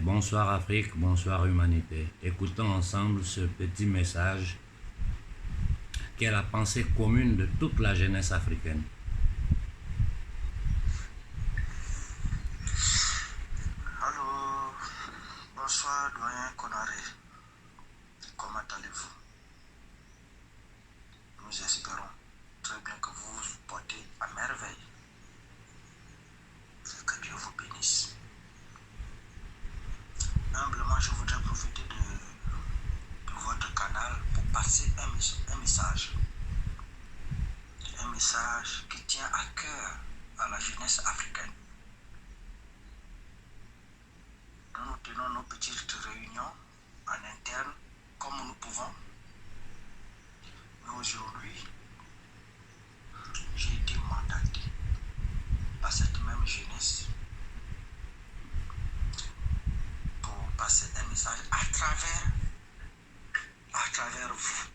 Bonsoir Afrique, bonsoir humanité. Écoutons ensemble ce petit message qui est la pensée commune de toute la jeunesse africaine. Allô, bonsoir doyen Konaré. Comment allez-vous? Nous espérons très bien que vous vous portez à merveille. Que Dieu vous bénisse. Humblement, je voudrais profiter de votre canal pour passer un message. Un message qui tient à cœur à la jeunesse africaine. Nous tenons nos petites réunions en interne comme nous pouvons. Mais aujourd'hui, j'ai été mandaté par cette même jeunesse pour passer un message à travers vous.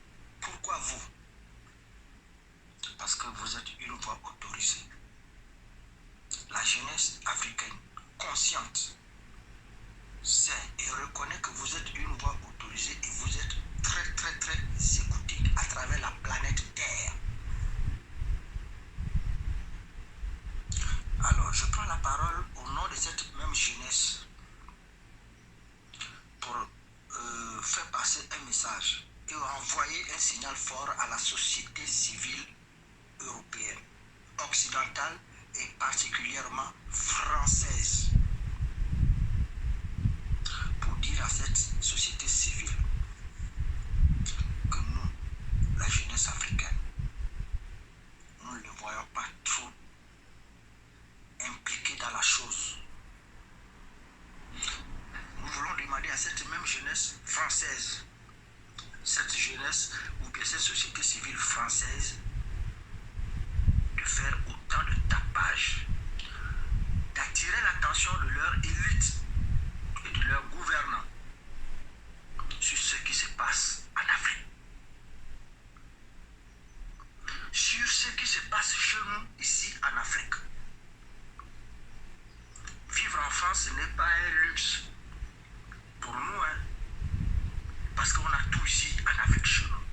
Pourquoi vous? Parce que vous êtes une voix autorisée. La jeunesse africaine consciente sait et reconnaît que vous êtes une voix autorisée et vous êtes très écouté à travers la planète Terre. Alors, je prends la parole au nom de cette même jeunesse pour faire passer un message et envoyer un signal fort à la société civile européenne, occidentale et particulièrement française. Pour dire à cette société civile que nous, la jeunesse africaine, nous ne le voyons pas trop impliqués dans la chose. Nous voulons demander à cette même jeunesse française, cette jeunesse ou bien cette société civile française de faire autant de tapage, d'attirer l'attention de leur élite et de leurs gouvernants sur ce qui se passe en Afrique. Sur ce qui se passe chez nous, ici en Afrique. Vivre en France, ce n'est pas un luxe pour nous, parce qu'on a tout ici en Afrique chez nous.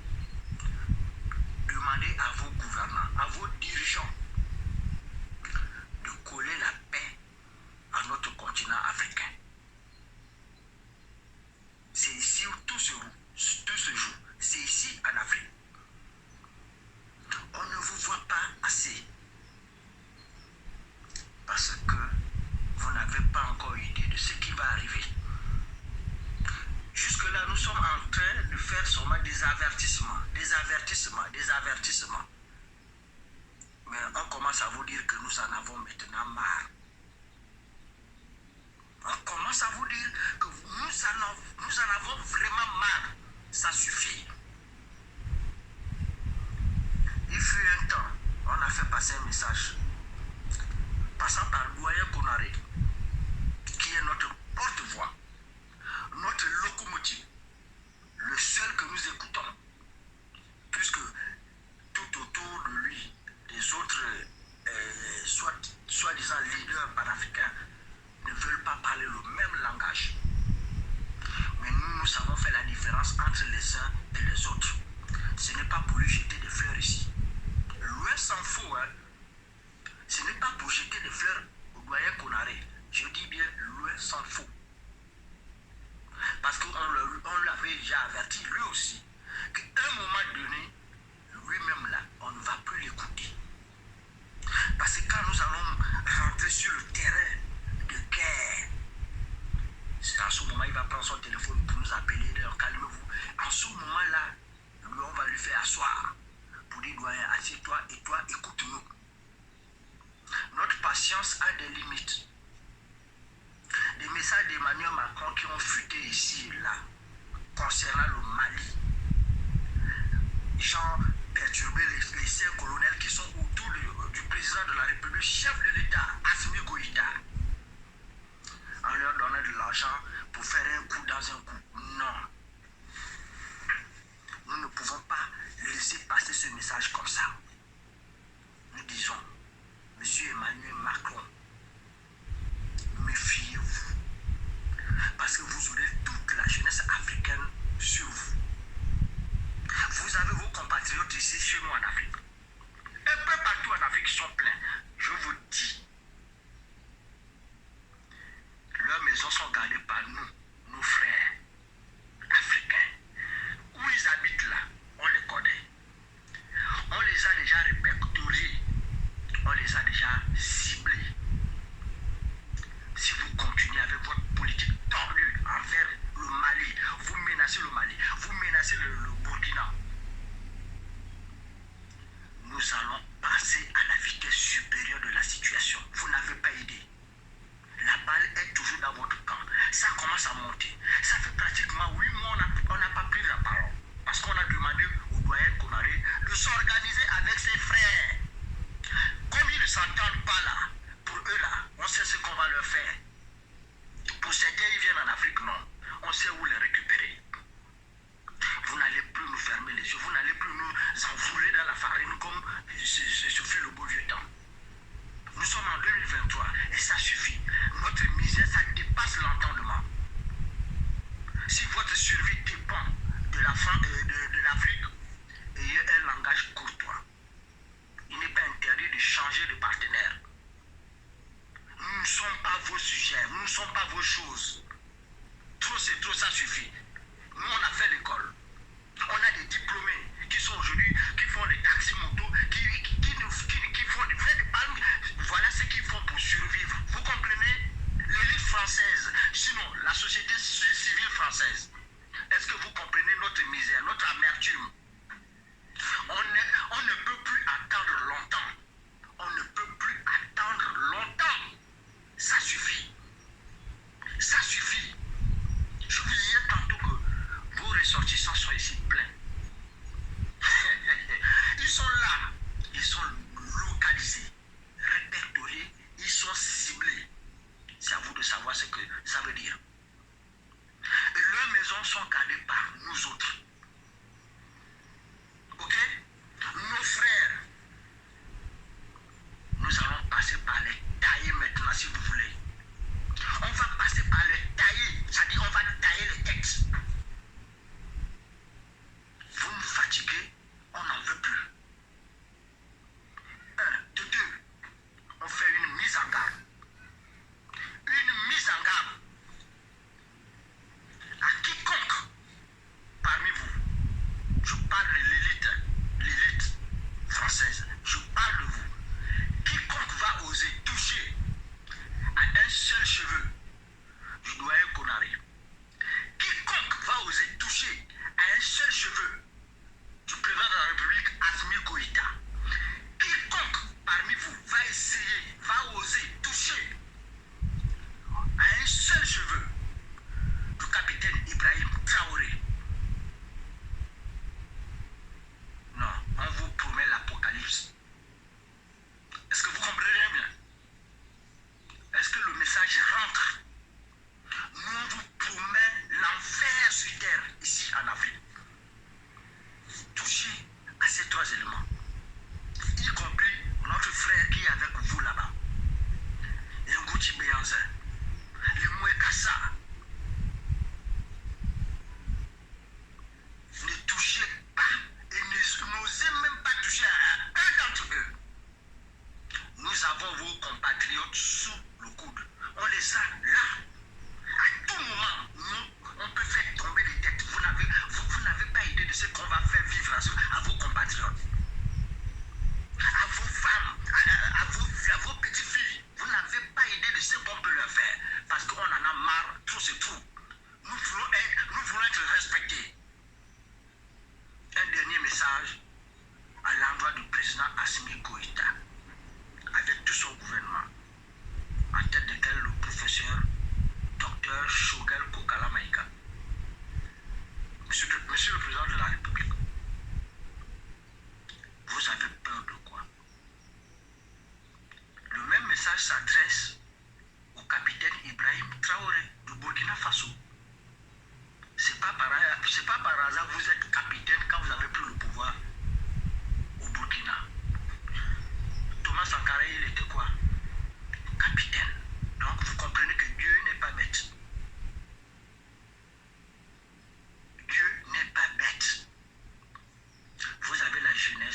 Demandez à vos gouvernants, à vos dirigeants de coller la paix à notre continent africain. C'est ici où tout se joue. C'est ici en Afrique. On ne vous voit pas assez parce que vous n'avez pas encore idée de ce qui va arriver. Jusque-là, nous sommes en train de faire seulement des avertissements. Mais on commence à vous dire que nous en avons maintenant marre. On commence à vous dire que nous en avons vraiment marre. Ça suffit. Il fut un temps, on a fait passer un message, passant par doyen Konaré, qui est notre porte-voix, notre locomotive, le seul que nous écoutons, puisque tout autour de lui, les autres soi-disant leaders panafricains ne veulent pas parler le même langage. Mais nous savons faire la différence entre les uns et les autres. Ce n'est pas pour lui jeter des fleurs ici. Loin s'en faut, Ce n'est pas pour jeter des fleurs au doyen Konaré. Je dis bien loin s'en faut. Parce qu'on l'avait déjà averti, lui aussi, qu'à un moment donné, lui-même là, on ne va plus l'écouter. Parce que quand nous allons rentrer sur le terrain de guerre, c'est en ce moment il va prendre son téléphone pour nous appeler, d'ailleurs calmez-vous. En ce moment-là, lui on va lui faire asseoir pour dire doyen, assieds-toi et toi écoute-nous. Notre patience a des limites. Des messages d'Emmanuel Macron qui ont fuité ici et là concernant le Mali. Genre perturber les 5 colonels qui sont autour du président de la République, chef de l'État, Assimi Goïta, en leur donnant de l'argent pour faire un coup dans un coup. Non. Nous ne pouvons pas laisser passer ce message comme ça. Nous disons, Monsieur Emmanuel Macron, méfiez-vous. ici chez nous en Afrique. Un peu partout en Afrique, ils sont pleins. Je vous dis, leurs maisons sont gardées par nous, nos frères africains. Où ils habitent là, on les connaît. On les a déjà répertoriés. On les a déjà ciblés. Si vous continuez avec votre politique tordue envers le Mali, vous menacez le Mali, vous menacez le Burkina, nous allons passer à la vitesse supérieure de la situation. Vous n'avez pas idée. La balle est toujours dans votre camp. Ça commence à monter. Ça fait pratiquement 8 mois on n'a pas pris la parole. Parce qu'on a demandé au doyen Konaré de s'organiser avec ses frères. Comme ils ne s'entendent pas là, pour eux là, on sait ce qu'on va leur faire. Pour certains, ils viennent en Afrique, non. On sait où les récupérer. Vous n'allez plus nous fermer les yeux, vous n'allez plus nous envoler dans la farine comme ce fut le beau vieux temps. Nous sommes en 2023 et ça suffit. Notre misère, ça dépasse l'entendement. Si votre survie dépend de l'Afrique, ayez un langage courtois. Il n'est pas interdit de changer de partenaire. Nous ne sommes pas vos sujets, nous ne sommes pas vos choses. Trop c'est trop, ça suffit. Nous on a fait l'école. On a des diplômés qui sont aujourd'hui, qui font les taxis motos, qui font des vrais palmes. Voilà ce qu'ils font pour survivre. Vous comprenez? L'élite française, sinon la société civile française. Est-ce que vous comprenez notre misère, notre amertume? On ne peut plus attendre longtemps. On ne peut plus attendre longtemps. Ça suffit. Ça suffit. Je vous disais tantôt que vos ressortissants sont ici pleins. Ils sont là. Ils sont localisés, répertoriés, ils sont ciblés. C'est à vous de savoir ce que ça veut dire. Et leurs maisons sont gardées par nous autres. Ok? Nos frères, nous allons passer par les tailler maintenant si vous voulez. On va passer par les tailler, c'est-à-dire on va tailler les textes. Vous me fatiguez, on n'en veut plus. De deux, on fait une mise en garde. Une mise en garde à quiconque parmi vous. Je parle de l'élite française. Je parle de vous. Quiconque va oser toucher à un seul cheveu du doyen Konaré. Quiconque va oser toucher à un seul cheveu du président de la République, Assimi Goïta. Quiconque parmi vous va essayer, va oser toucher à un seul cheveu du capitaine Ibrahim Traoré. Non, on vous promet l'apocalypse. Est-ce que vous comprenez bien? Est-ce que le message rentre? Nous, on vous promet l'enfer sur terre, ici en Afrique. Touchez à ces trois éléments, y compris notre frère qui est avec vous là-bas, les Ngouti Béanzin, les Mouekassa. Ne touchez pas et n'osez même pas toucher à un d'entre eux. Nous avons vos compatriotes sous le coude. On les a là. À tout moment, nous, on peut faire tomber des têtes. Vous n'avez pas idée de ce qu'on va faire vivre à vos compatriotes. À vos femmes, à vos petites filles. Vous n'avez pas idée de ce qu'on peut leur faire. Parce qu'on en a marre, trop c'est trop. Nous voulons être respectés. Un dernier message à l'endroit du président Assimi Goïta, avec tout son gouvernement, en tête duquel le professeur Dr Shogel Kokala Maïga. Monsieur le Président de la République, vous avez peur de quoi? Le même message s'adresse au capitaine Ibrahim Traoré du Burkina Faso. C'est pas par hasard que vous êtes capitaine quand vous avez pris le pouvoir au Burkina. Thomas Sankara, il était quoi? Capitaine. Donc vous comprenez que Dieu n'est pas bête. Dieu n'est pas bête. Vous avez la jeunesse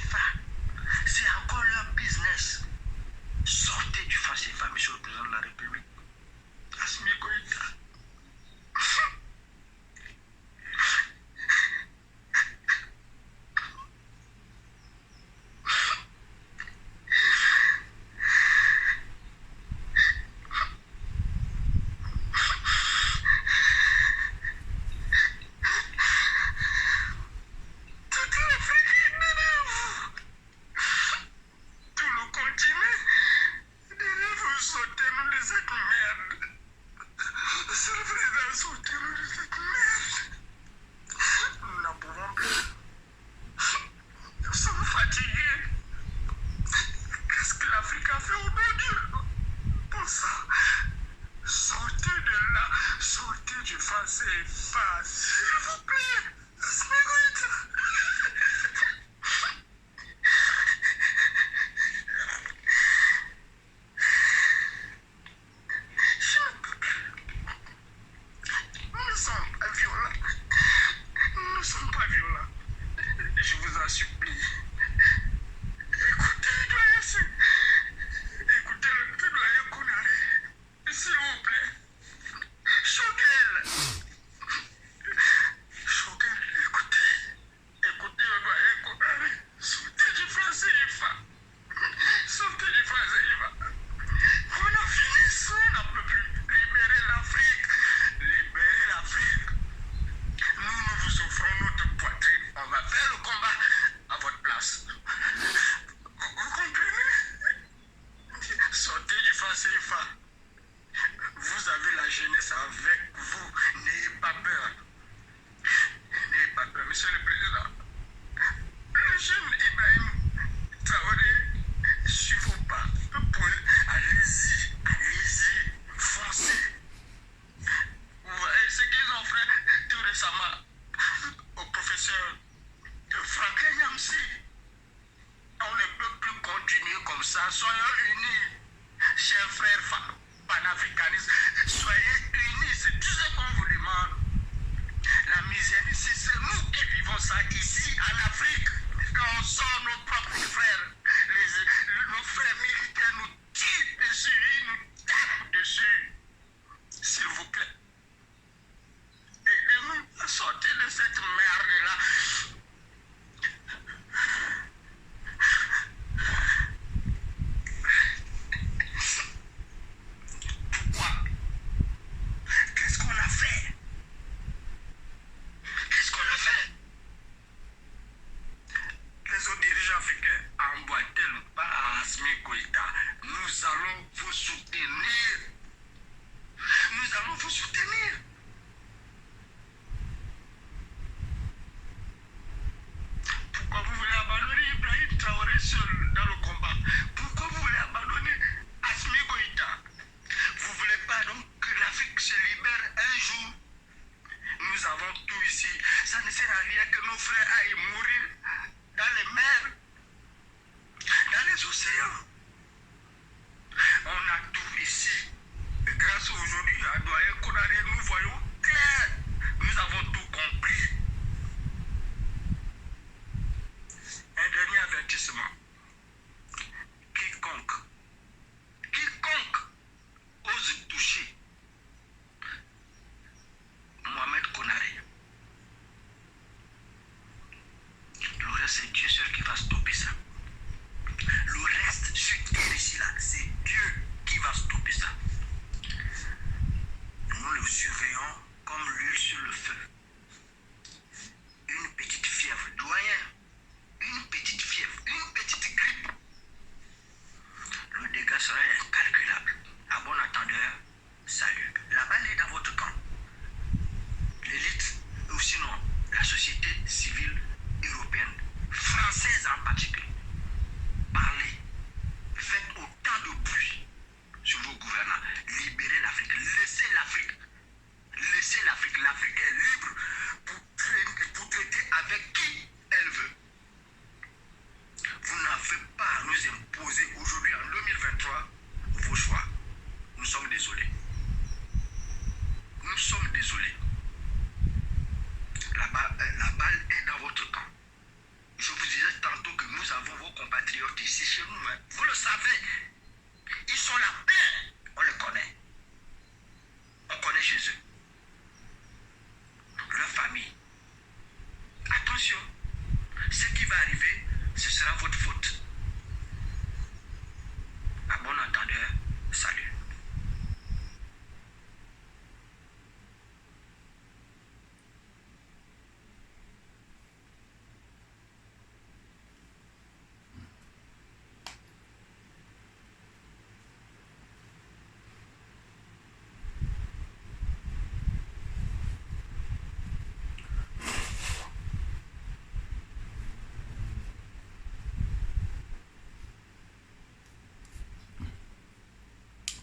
CFA. C'est encore leur business. Sortez du franc CFA, monsieur le président de la République. Assimi Goïta. patriotes ici chez nous, hein. Vous le savez. Ils sont là plein. On les connaît. On connaît chez eux. Leur famille. Attention. Ce qui va arriver, ce sera votre faute. À bon entendeur, salut.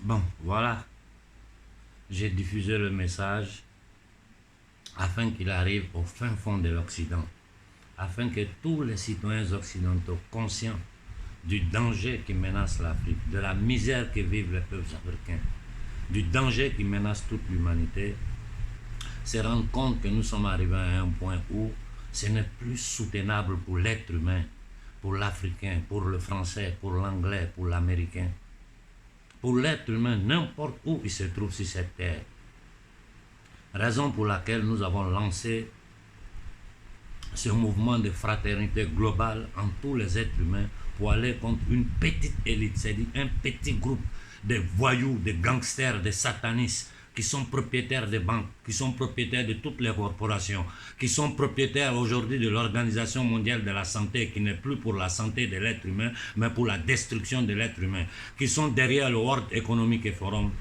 Bon, voilà. J'ai diffusé le message afin qu'il arrive au fin fond de l'Occident, afin que tous les citoyens occidentaux conscients du danger qui menace l'Afrique, de la misère que vivent les peuples africains, du danger qui menace toute l'humanité, se rendent compte que nous sommes arrivés à un point où ce n'est plus soutenable pour l'être humain, pour l'Africain, pour le Français, pour l'Anglais, pour l'Américain, pour l'être humain, n'importe où il se trouve sur cette terre. Raison pour laquelle nous avons lancé ce mouvement de fraternité globale en tous les êtres humains pour aller contre une petite élite, c'est-à-dire un petit groupe de voyous, de gangsters, de satanistes qui sont propriétaires des banques, qui sont propriétaires de toutes les corporations, qui sont propriétaires aujourd'hui de l'Organisation mondiale de la santé, qui n'est plus pour la santé de l'être humain, mais pour la destruction de l'être humain, qui sont derrière le World Economic Forum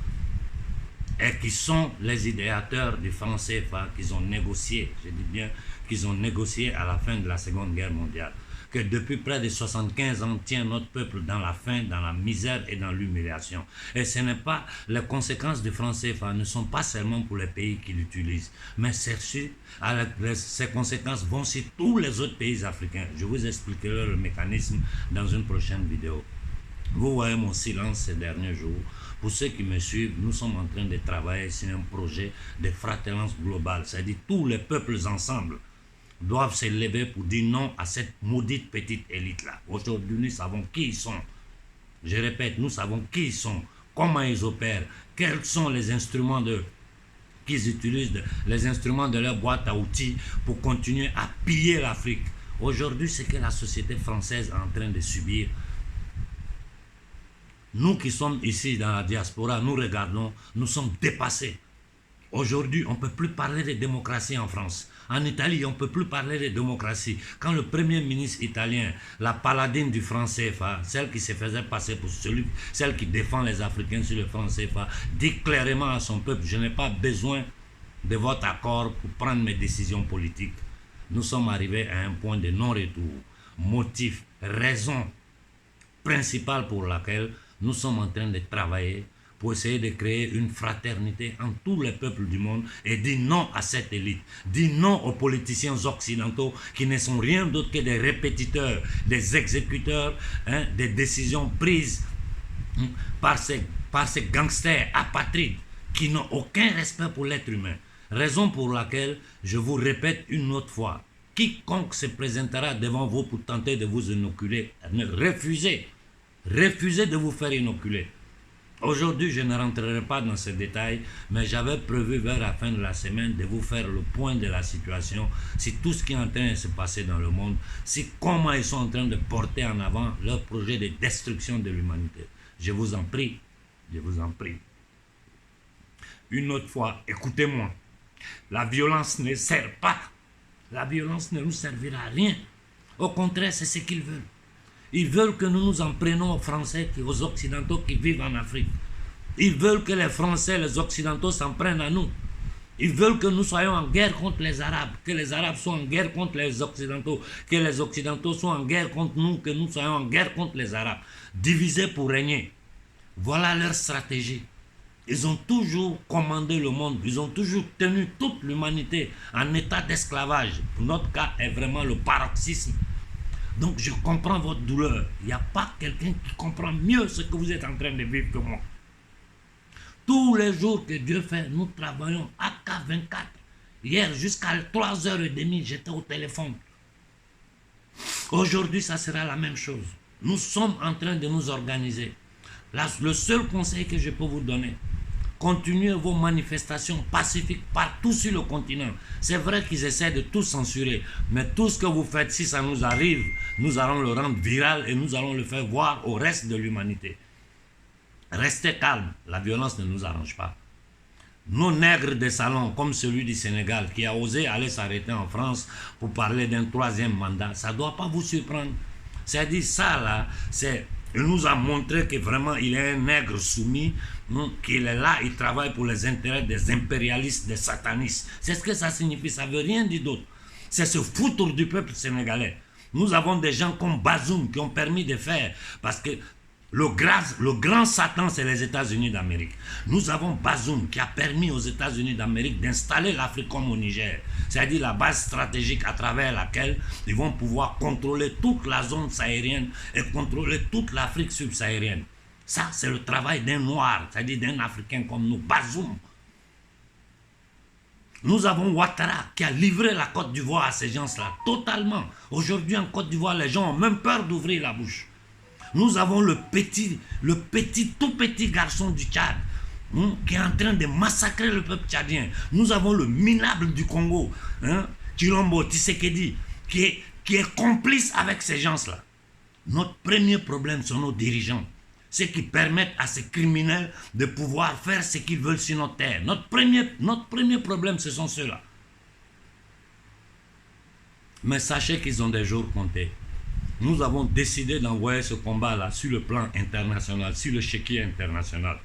et qui sont les idéateurs du franc CFA qu'ils ont négocié, je dis bien qu'ils ont négocié à la fin de la Seconde Guerre mondiale, que depuis près de 75 ans tient notre peuple dans la faim, dans la misère et dans l'humiliation. Et ce n'est pas, les conséquences du franc CFA ne sont pas seulement pour les pays qui l'utilisent, mais ces conséquences vont sur tous les autres pays africains. Je vous expliquerai le mécanisme dans une prochaine vidéo. Vous voyez mon silence ces derniers jours. Pour ceux qui me suivent, nous sommes en train de travailler sur un projet de fraternité globale, c'est-à-dire tous les peuples ensemble doivent se lever pour dire non à cette maudite petite élite-là. Aujourd'hui, nous savons qui ils sont. Je répète, nous savons qui ils sont, comment ils opèrent, quels sont les instruments qu'ils utilisent, les instruments de leur boîte à outils pour continuer à piller l'Afrique. Aujourd'hui, ce que la société française est en train de subir, nous qui sommes ici dans la diaspora, nous regardons, nous sommes dépassés. Aujourd'hui, on ne peut plus parler de démocratie en France. En Italie, on ne peut plus parler de démocratie. Quand le premier ministre italien, la paladine du franc CFA, celle qui se faisait passer pour celle qui défend les Africains sur le franc CFA, dit clairement à son peuple, je n'ai pas besoin de votre accord pour prendre mes décisions politiques. Nous sommes arrivés à un point de non-retour. Motif, raison principale pour laquelle nous sommes en train de travailler pour essayer de créer une fraternité entre tous les peuples du monde et dire non à cette élite, dire non aux politiciens occidentaux qui ne sont rien d'autre que des répétiteurs, des exécuteurs, des décisions prises par ces gangsters apatrides qui n'ont aucun respect pour l'être humain. Raison pour laquelle, je vous répète une autre fois, quiconque se présentera devant vous pour tenter de vous inoculer, refusez de vous faire inoculer. Aujourd'hui, je ne rentrerai pas dans ces détails, mais j'avais prévu vers la fin de la semaine de vous faire le point de la situation, si tout ce qui est en train de se passer dans le monde, si comment ils sont en train de porter en avant leur projet de destruction de l'humanité. Je vous en prie, je vous en prie. Une autre fois, écoutez-moi, la violence ne sert pas, la violence ne nous servira à rien. Au contraire, c'est ce qu'ils veulent. Ils veulent que nous nous en prenions aux Français, aux Occidentaux qui vivent en Afrique. Ils veulent que les Français, les Occidentaux s'en prennent à nous. Ils veulent que nous soyons en guerre contre les Arabes, que les Arabes soient en guerre contre les Occidentaux, que les Occidentaux soient en guerre contre nous, que nous soyons en guerre contre les Arabes. Divisés pour régner. Voilà leur stratégie. Ils ont toujours commandé le monde, ils ont toujours tenu toute l'humanité en état d'esclavage. Notre cas est vraiment le paroxysme. Donc je comprends votre douleur. Il n'y a pas quelqu'un qui comprend mieux ce que vous êtes en train de vivre que moi. Tous les jours que Dieu fait, nous travaillons AK24. Hier, jusqu'à 3h30, j'étais au téléphone. Aujourd'hui, ça sera la même chose. Nous sommes en train de nous organiser. Le seul conseil que je peux vous donner, continuez vos manifestations pacifiques partout sur le continent. C'est vrai qu'ils essaient de tout censurer, mais tout ce que vous faites, si ça nous arrive, nous allons le rendre viral et nous allons le faire voir au reste de l'humanité. Restez calmes, la violence ne nous arrange pas. Nos nègres de salon, comme celui du Sénégal, qui a osé aller s'arrêter en France pour parler d'un 3e mandat, ça ne doit pas vous surprendre. C'est-à-dire ça là, il nous a montré que vraiment il est un nègre soumis, qu'il est là, il travaille pour les intérêts des impérialistes, des satanistes. C'est ce que ça signifie, ça ne veut rien dire d'autre. C'est se foutre du peuple sénégalais. Nous avons des gens comme Bazoum qui ont permis de faire, parce que le grand Satan, c'est les États-Unis d'Amérique. Nous avons Bazoum qui a permis aux États-Unis d'Amérique d'installer l'Afrique comme au Niger. C'est-à-dire la base stratégique à travers laquelle ils vont pouvoir contrôler toute la zone saharienne et contrôler toute l'Afrique subsaharienne. Ça, c'est le travail d'un noir, c'est-à-dire d'un Africain comme nous, Bazoum. Nous avons Ouattara qui a livré la Côte d'Ivoire à ces gens-là, totalement. Aujourd'hui, en Côte d'Ivoire, les gens ont même peur d'ouvrir la bouche. Nous avons tout petit garçon du Tchad qui est en train de massacrer le peuple tchadien. Nous avons le minable du Congo, Chilombo Tshisekedi, qui est complice avec ces gens-là. Notre premier problème sont nos dirigeants. Ceux qui permettent à ces criminels de pouvoir faire ce qu'ils veulent sur notre terre. Notre premier problème, ce sont ceux-là. Mais sachez qu'ils ont des jours comptés. Nous avons décidé d'envoyer ce combat-là sur le plan international, sur le chéquier international.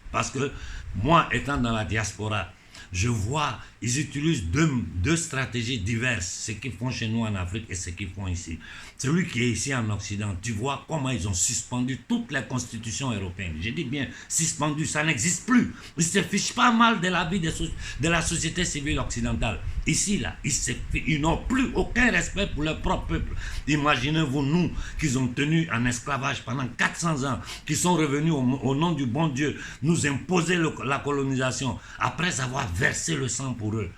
Parce que moi, étant dans la diaspora, je vois, ils utilisent deux stratégies diverses, ce qu'ils font chez nous en Afrique et ce qu'ils font ici. Celui qui est ici en Occident, tu vois comment ils ont suspendu toutes les constitutions européennes. Je dis bien suspendu, ça n'existe plus. Ils ne se fichent pas mal de la vie de la société civile occidentale. Ici, là, ils n'ont plus aucun respect pour leur propre peuple. Imaginez-vous, nous, qu'ils ont tenu en esclavage pendant 400 ans, qui sont revenus au nom du bon Dieu, nous imposer la colonisation, après avoir versé le sang pour eux.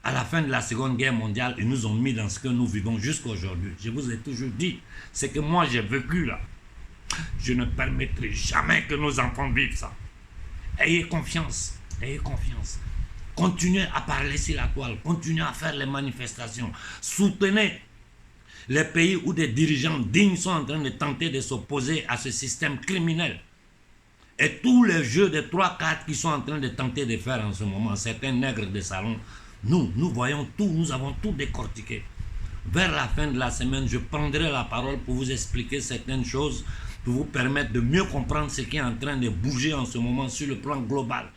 À la fin de la Seconde Guerre mondiale, ils nous ont mis dans ce que nous vivons jusqu'à aujourd'hui. Je vous ai toujours dit, c'est que moi j'ai vécu là. Je ne permettrai jamais que nos enfants vivent ça. Ayez confiance, ayez confiance. Continuez à parler sur la toile, continuez à faire les manifestations. Soutenez les pays où des dirigeants dignes sont en train de tenter de s'opposer à ce système criminel. Et tous les jeux de 3-4 qui sont en train de tenter de faire en ce moment, certains nègres de salon, nous voyons tout, nous avons tout décortiqué. Vers la fin de la semaine, je prendrai la parole pour vous expliquer certaines choses, pour vous permettre de mieux comprendre ce qui est en train de bouger en ce moment sur le plan global.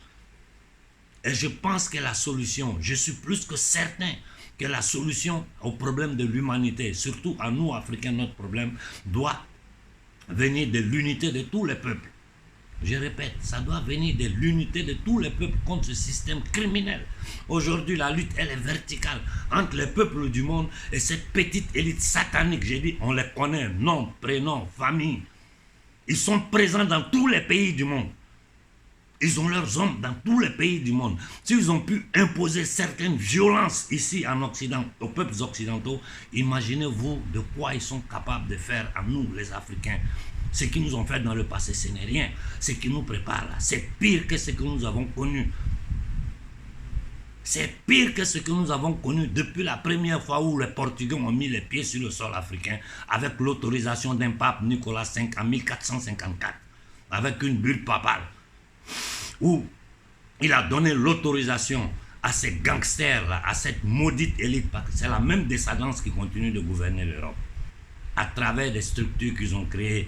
Et je pense que la solution, je suis plus que certain que la solution au problème de l'humanité, surtout à nous Africains, notre problème, doit venir de l'unité de tous les peuples. Je répète, ça doit venir de l'unité de tous les peuples contre ce système criminel. Aujourd'hui, la lutte, elle est verticale entre les peuples du monde et cette petite élite satanique. J'ai dit, on les connaît, nom, prénom, famille. Ils sont présents dans tous les pays du monde. Ils ont leurs hommes dans tous les pays du monde. S'ils ont pu imposer certaines violences ici en Occident, aux peuples occidentaux, imaginez-vous de quoi ils sont capables de faire à nous, les Africains. Ce qu'ils nous ont fait dans le passé, ce n'est rien. Ce qui nous prépare là, c'est pire que ce que nous avons connu. C'est pire que ce que nous avons connu depuis la première fois où les Portugais ont mis les pieds sur le sol africain avec l'autorisation d'un pape Nicolas V en 1454, avec une bulle papale, où il a donné l'autorisation à ces gangsters-là, à cette maudite élite, parce que c'est la même descendance qui continue de gouverner l'Europe, à travers des structures qu'ils ont créées,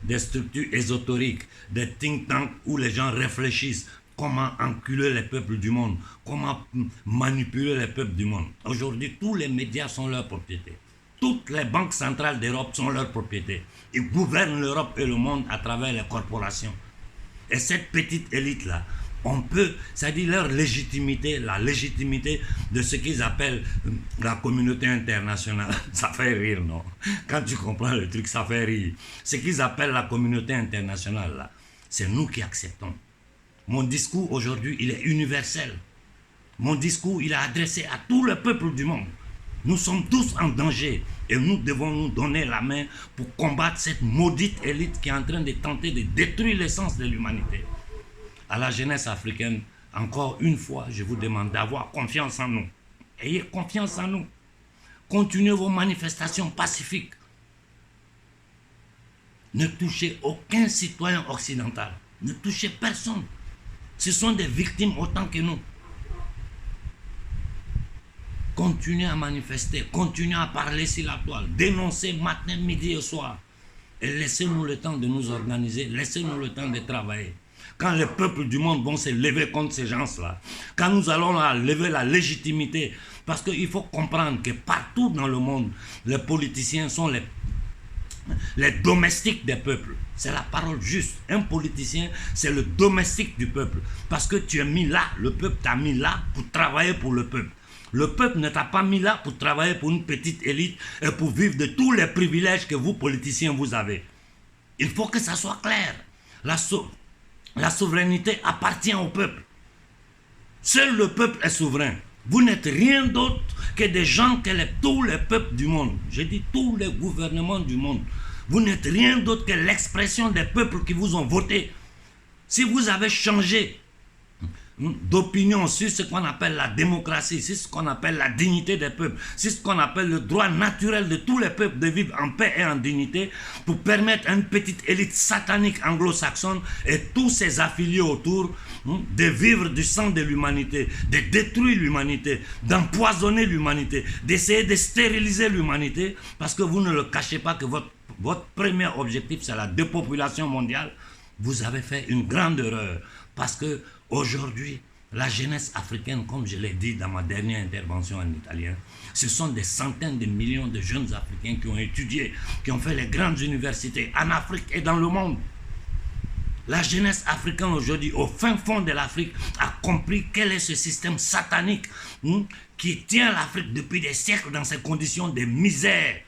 des structures ésotériques, des think tanks où les gens réfléchissent comment enculer les peuples du monde, comment manipuler les peuples du monde. Aujourd'hui, tous les médias sont leur propriété. Toutes les banques centrales d'Europe sont leur propriété. Ils gouvernent l'Europe et le monde à travers les corporations. Et cette petite élite-là, on peut, c'est-à-dire leur légitimité, la légitimité de ce qu'ils appellent la communauté internationale. Ça fait rire, non? Quand tu comprends le truc, ça fait rire. Ce qu'ils appellent la communauté internationale, là, c'est nous qui acceptons. Mon discours aujourd'hui, il est universel. Mon discours, il est adressé à tout le peuple du monde. Nous sommes tous en danger et nous devons nous donner la main pour combattre cette maudite élite qui est en train de tenter de détruire l'essence de l'humanité. À la jeunesse africaine, encore une fois, je vous demande d'avoir confiance en nous. Ayez confiance en nous. Continuez vos manifestations pacifiques. Ne touchez aucun citoyen occidental. Ne touchez personne. Ce sont des victimes autant que nous. Continuez à manifester, continuez à parler sur la toile, dénoncez matin, midi et soir. Et laissez-nous le temps de nous organiser, laissez-nous le temps de travailler. Quand les peuples du monde vont se lever contre ces gens-là, quand nous allons lever la légitimité, parce qu'il faut comprendre que partout dans le monde, les politiciens sont les domestiques des peuples. C'est la parole juste. Un politicien, c'est le domestique du peuple. Parce que tu es mis là, le peuple t'a mis là pour travailler pour le peuple. Le peuple ne t'a pas mis là pour travailler pour une petite élite et pour vivre de tous les privilèges que vous, politiciens, vous avez. Il faut que ça soit clair. La souveraineté appartient au peuple. Seul le peuple est souverain. Vous n'êtes rien d'autre que des gens que tous les peuples du monde. Je dis tous les gouvernements du monde. Vous n'êtes rien d'autre que l'expression des peuples qui vous ont voté. Si vous avez changé d'opinion sur ce qu'on appelle la démocratie, sur ce qu'on appelle la dignité des peuples, sur ce qu'on appelle le droit naturel de tous les peuples de vivre en paix et en dignité, pour permettre à une petite élite satanique anglo-saxonne et tous ses affiliés autour de vivre du sang de l'humanité, de détruire l'humanité, d'empoisonner l'humanité, d'essayer de stériliser l'humanité, parce que vous ne le cachez pas que votre premier objectif c'est la dépopulation mondiale. Vous avez fait une grande erreur, parce que aujourd'hui, la jeunesse africaine, comme je l'ai dit dans ma dernière intervention en italien, ce sont des centaines de millions de jeunes Africains qui ont étudié, qui ont fait les grandes universités en Afrique et dans le monde. La jeunesse africaine aujourd'hui, au fin fond de l'Afrique, a compris quel est ce système satanique qui tient l'Afrique depuis des siècles dans ces conditions de misère.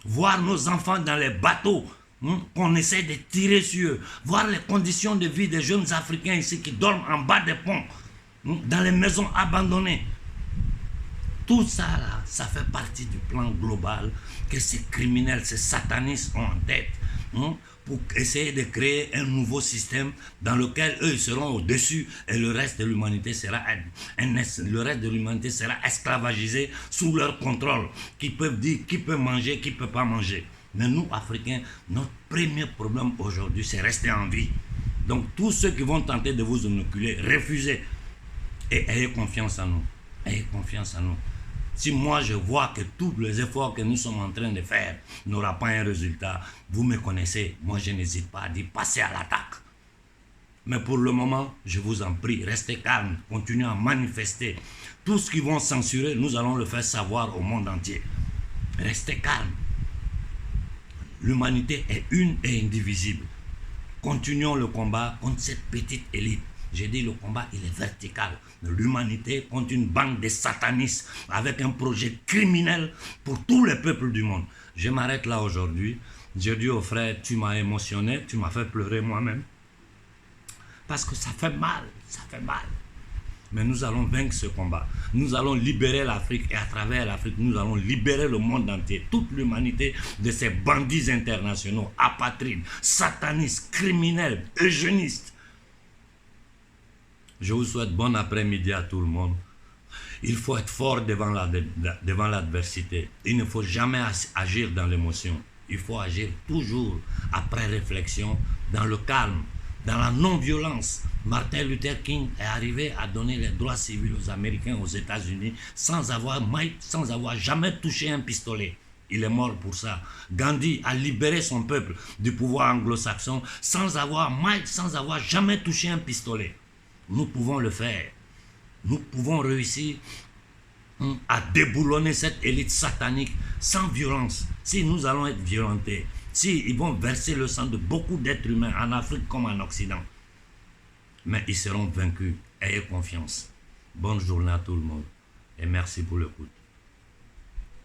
Voir nos enfants dans les bateaux, qu'on essaie de tirer sur eux, voir les conditions de vie des jeunes Africains ici qui dorment en bas des ponts, dans les maisons abandonnées. Tout ça là, ça fait partie du plan global que ces criminels, ces satanistes ont en tête, pour essayer de créer un nouveau système dans lequel eux ils seront au-dessus et le reste de l'humanité sera esclavagisé sous leur contrôle, qui peuvent dire qui peut manger, qui ne peut pas manger. Mais nous, Africains, notre premier problème aujourd'hui, c'est rester en vie. Donc, tous ceux qui vont tenter de vous inoculer, refusez. Et ayez confiance en nous. Ayez confiance en nous. Si moi, je vois que tous les efforts que nous sommes en train de faire n'auront pas un résultat, vous me connaissez. Moi, je n'hésite pas à dire passer à l'attaque. Mais pour le moment, je vous en prie, restez calmes, continuez à manifester. Tout ce qu'ils vont censurer, nous allons le faire savoir au monde entier. Restez calmes. L'humanité est une et indivisible. Continuons le combat contre cette petite élite. J'ai dit le combat, il est vertical. L'humanité contre une bande de satanistes avec un projet criminel pour tous les peuples du monde. Je m'arrête là aujourd'hui. J'ai dit au frère, tu m'as émotionné, tu m'as fait pleurer moi-même. Parce que ça fait mal, ça fait mal. Mais nous allons vaincre ce combat. Nous allons libérer l'Afrique et à travers l'Afrique, nous allons libérer le monde entier, toute l'humanité de ces bandits internationaux, apatrides, satanistes, criminels, eugénistes. Je vous souhaite bon après-midi à tout le monde. Il faut être fort devant l'adversité. Il ne faut jamais agir dans l'émotion. Il faut agir toujours après réflexion, dans le calme, dans la non-violence. Martin Luther King est arrivé à donner les droits civils aux Américains aux États-Unis sans avoir jamais touché un pistolet. Il est mort pour ça. Gandhi a libéré son peuple du pouvoir anglo-saxon sans avoir jamais touché un pistolet. Nous pouvons le faire. Nous pouvons réussir à déboulonner cette élite satanique sans violence. Si nous allons être violentés, si ils vont verser le sang de beaucoup d'êtres humains en Afrique comme en Occident, mais ils seront vaincus. Ayez confiance. Bonne journée à tout le monde et merci pour l'écoute.